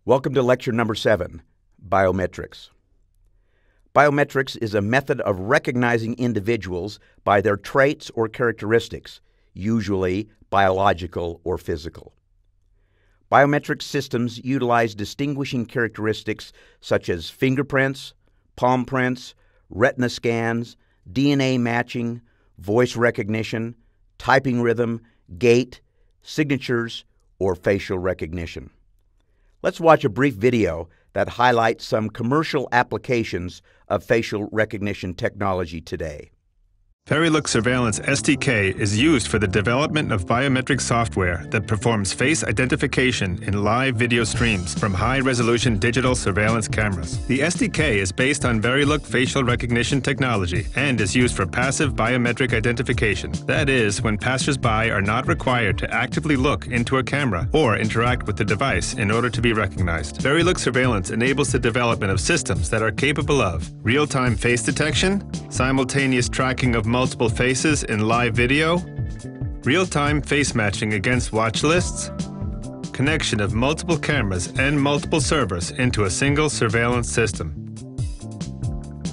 Welcome to lecture number 7, Biometrics. Biometrics is a method of recognizing individuals by their traits or characteristics, usually biological or physical. Biometric systems utilize distinguishing characteristics such as fingerprints, palm prints, retina scans, DNA matching, voice recognition, typing rhythm, gait, signatures, or facial recognition. Let's watch a brief video that highlights some commercial applications of facial recognition technology today. Verilux Surveillance SDK is used for the development of biometric software that performs face identification in live video streams from high-resolution digital surveillance cameras. The SDK is based on Verilux facial recognition technology and is used for passive biometric identification. That is, when passers-by are not required to actively look into a camera or interact with the device in order to be recognized. Verilux Surveillance enables the development of systems that are capable of real-time face detection, simultaneous tracking of multiple faces in live video, real-time face matching against watch lists, connection of multiple cameras and multiple servers into a single surveillance system.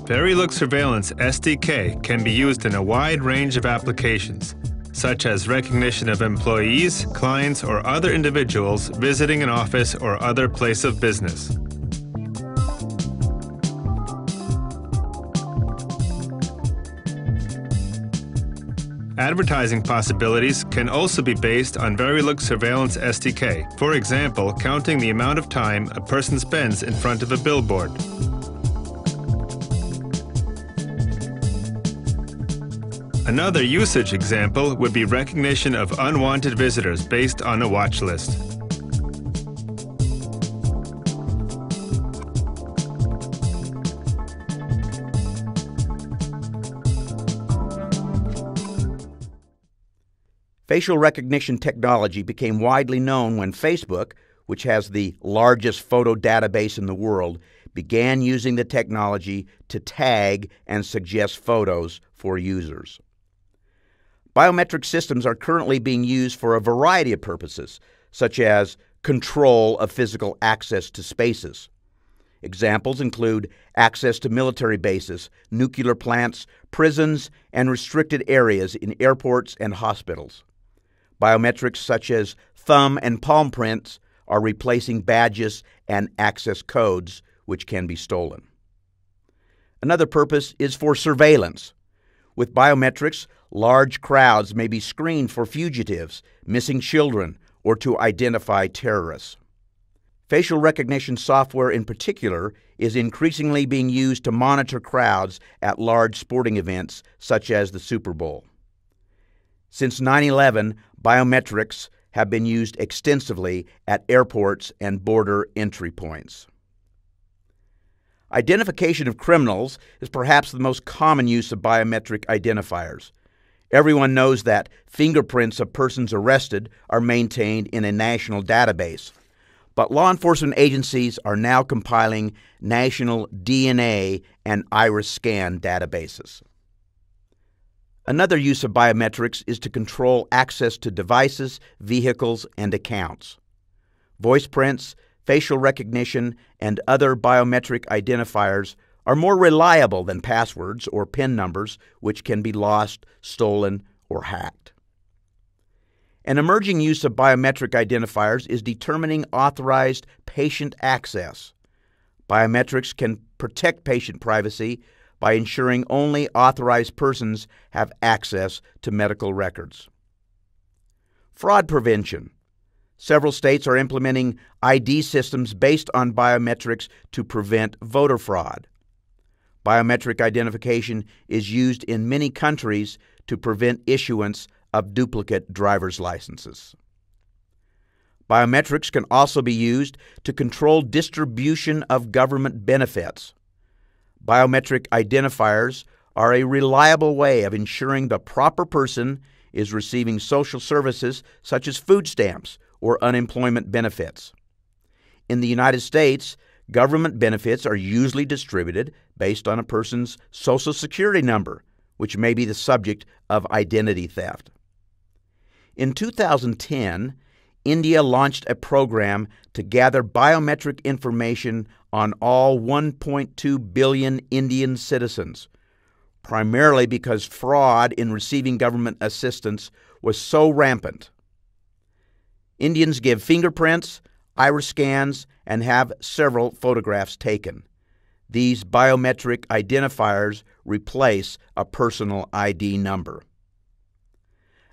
Verilux Surveillance SDK can be used in a wide range of applications, such as recognition of employees, clients, or other individuals visiting an office or other place of business. Advertising possibilities can also be based on Verilux Surveillance SDK, for example, counting the amount of time a person spends in front of a billboard. Another usage example would be recognition of unwanted visitors based on a watch list. Facial recognition technology became widely known when Facebook, which has the largest photo database in the world, began using the technology to tag and suggest photos for users. Biometric systems are currently being used for a variety of purposes, such as control of physical access to spaces. Examples include access to military bases, nuclear plants, prisons, and restricted areas in airports and hospitals. Biometrics such as thumb and palm prints are replacing badges and access codes, which can be stolen. Another purpose is for surveillance. With biometrics, large crowds may be screened for fugitives, missing children, or to identify terrorists. Facial recognition software in particular is increasingly being used to monitor crowds at large sporting events such as the Super Bowl. Since 9/11, biometrics have been used extensively at airports and border entry points. Identification of criminals is perhaps the most common use of biometric identifiers. Everyone knows that fingerprints of persons arrested are maintained in a national database, but law enforcement agencies are now compiling national DNA and iris scan databases. Another use of biometrics is to control access to devices, vehicles, and accounts. Voice prints, facial recognition, and other biometric identifiers are more reliable than passwords or PIN numbers, which can be lost, stolen, or hacked. An emerging use of biometric identifiers is determining authorized patient access. Biometrics can protect patient privacy by ensuring only authorized persons have access to medical records. Fraud prevention. Several states are implementing ID systems based on biometrics to prevent voter fraud. Biometric identification is used in many countries to prevent issuance of duplicate driver's licenses. Biometrics can also be used to control distribution of government benefits. Biometric identifiers are a reliable way of ensuring the proper person is receiving social services such as food stamps or unemployment benefits. In the United States, government benefits are usually distributed based on a person's Social Security number, which may be the subject of identity theft. In 2010, India launched a program to gather biometric information on all 1.2 billion Indian citizens, primarily because fraud in receiving government assistance was so rampant. Indians give fingerprints, iris scans, and have several photographs taken. These biometric identifiers replace a personal ID number.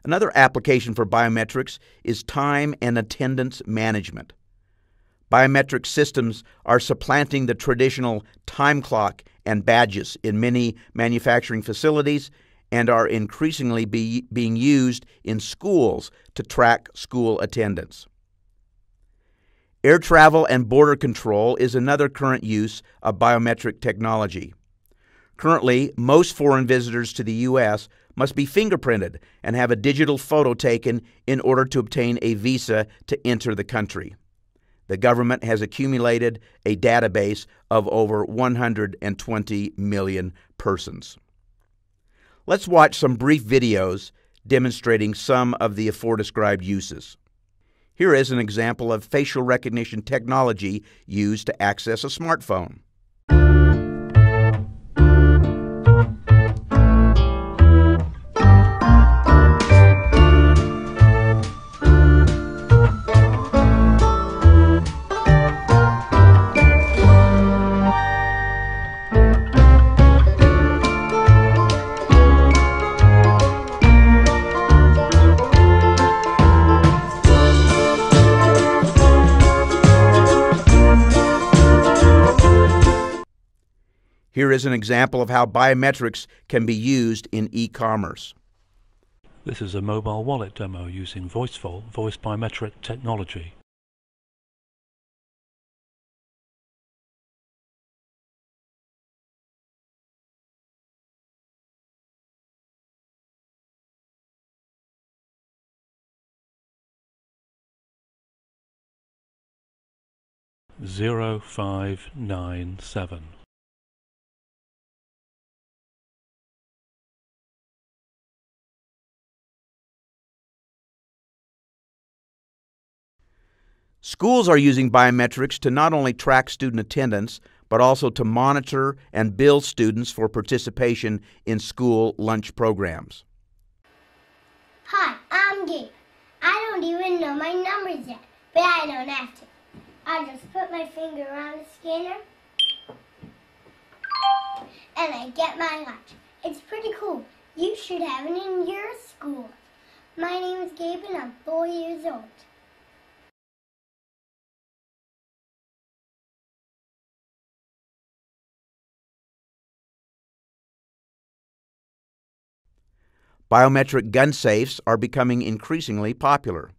Another application for biometrics is time and attendance management. Biometric systems are supplanting the traditional time clock and badges in many manufacturing facilities and are increasingly being used in schools to track school attendance. Air travel and border control is another current use of biometric technology. Currently, most foreign visitors to the U.S. must be fingerprinted and have a digital photo taken in order to obtain a visa to enter the country. The government has accumulated a database of over 120 million persons. Let's watch some brief videos demonstrating some of the aforedescribed uses. Here is an example of facial recognition technology used to access a smartphone. Here is an example of how biometrics can be used in e-commerce. This is a mobile wallet demo using voice biometric technology. (0597). Schools are using biometrics to not only track student attendance, but also to monitor and bill students for participation in school lunch programs. Hi, I'm Gabe. I don't even know my numbers yet, but I don't have to. I just put my finger on the scanner and I get my lunch. It's pretty cool. You should have it in your school. My name is Gabe and I'm 4 years old. Biometric gun safes are becoming increasingly popular.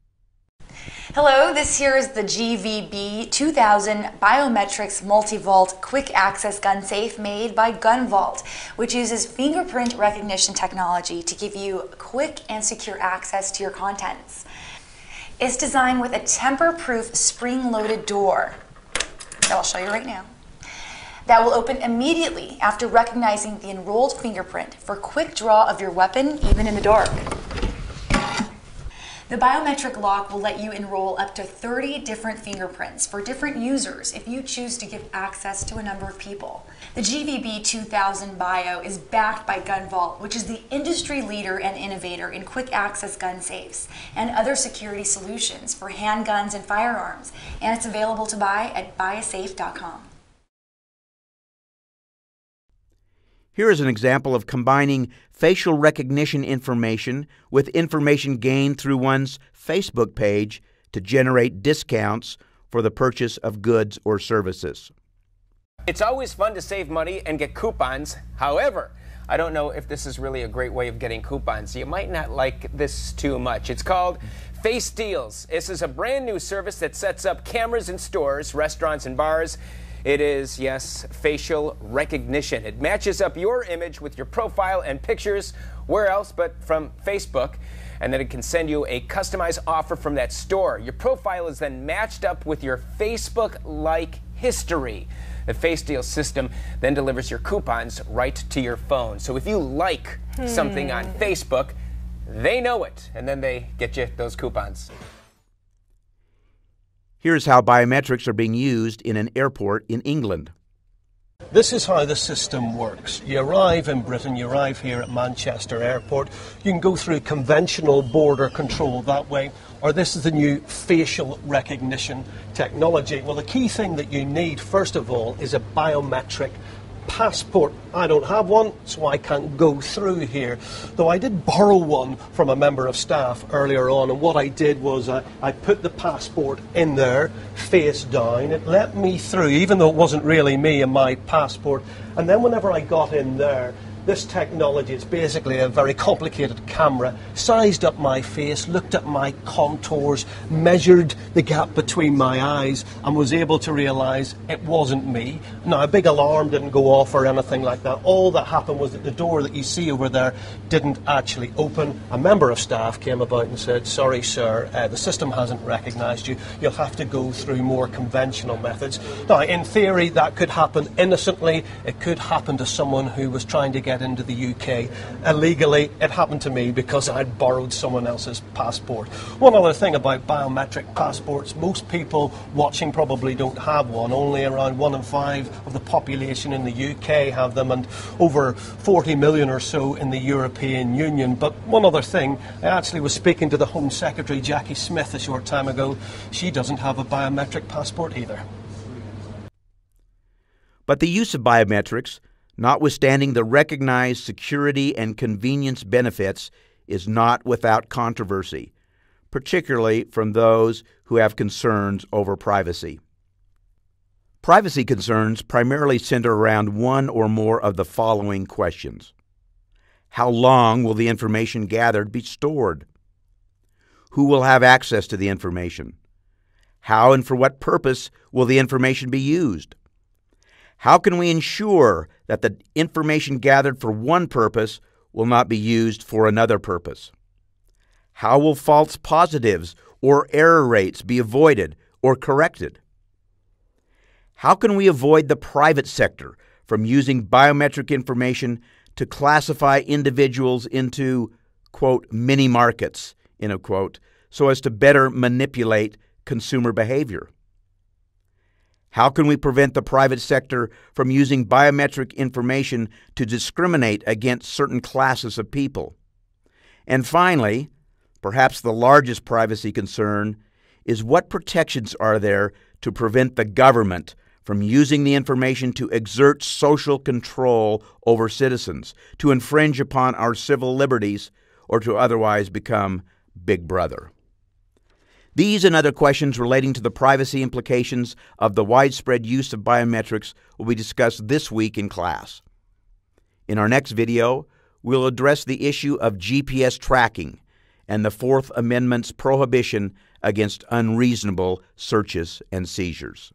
Hello, this here is the GVB 2000 Biometrics Multi-Vault Quick Access Gun Safe made by GunVault, which uses fingerprint recognition technology to give you quick and secure access to your contents. It's designed with a tamper-proof spring-loaded door that I'll show you right now, that will open immediately after recognizing the enrolled fingerprint for quick draw of your weapon, even in the dark. The biometric lock will let you enroll up to 30 different fingerprints for different users if you choose to give access to a number of people. The GVB 2000 Bio is backed by GunVault, which is the industry leader and innovator in quick access gun safes and other security solutions for handguns and firearms, and it's available to buy at buyasafe.com. Here is an example of combining facial recognition information with information gained through one's Facebook page to generate discounts for the purchase of goods or services. It's always fun to save money and get coupons. However, I don't know if this is really a great way of getting coupons. You might not like this too much. It's called Face Deals. This is a brand new service that sets up cameras in stores, restaurants, and bars. It is, yes, facial recognition. It matches up your image with your profile and pictures, where else but from Facebook, and then it can send you a customized offer from that store. Your profile is then matched up with your Facebook-like history. The Face Deal system then delivers your coupons right to your phone. So if you like something on Facebook, they know it, and then they get you those coupons. Here's how biometrics are being used in an airport in England. This is how the system works. You arrive in Britain, you arrive here at Manchester Airport, you can go through conventional border control that way, or this is the new facial recognition technology. Well, the key thing that you need, first of all, is a biometric passport. I don't have one, so I can't go through here. Though I did borrow one from a member of staff earlier on, and what I did was I put the passport in there, face down. It let me through, even though it wasn't really me and my passport. And then whenever I got in there, this technology, it's basically a very complicated camera, sized up my face, looked at my contours, measured the gap between my eyes, and was able to realise it wasn't me. Now, a big alarm didn't go off or anything like that. All that happened was that the door that you see over there didn't actually open. A member of staff came about and said, "Sorry, sir, the system hasn't recognised you. You'll have to go through more conventional methods." Now, in theory, that could happen innocently. It could happen to someone who was trying to get into the UK illegally. It happened to me because I'd borrowed someone else's passport. One other thing about biometric passports, most people watching probably don't have one. Only around 1 in 5 of the population in the UK have them, and over 40 million or so in the European Union. But one other thing, I actually was speaking to the Home Secretary, Jackie Smith, a short time ago. She doesn't have a biometric passport either. But the use of biometrics, notwithstanding the recognized security and convenience benefits, is not without controversy, particularly from those who have concerns over privacy. Privacy concerns primarily center around one or more of the following questions. How long will the information gathered be stored? Who will have access to the information? How and for what purpose will the information be used? How can we ensure that the information gathered for one purpose will not be used for another purpose? How will false positives or error rates be avoided or corrected? How can we avoid the private sector from using biometric information to classify individuals into, quote, mini markets, in a quote, so as to better manipulate consumer behavior? How can we prevent the private sector from using biometric information to discriminate against certain classes of people? And finally, perhaps the largest privacy concern is what protections are there to prevent the government from using the information to exert social control over citizens, to infringe upon our civil liberties, or to otherwise become Big Brother? These and other questions relating to the privacy implications of the widespread use of biometrics will be discussed this week in class. In our next video, we'll address the issue of GPS tracking and the Fourth Amendment's prohibition against unreasonable searches and seizures.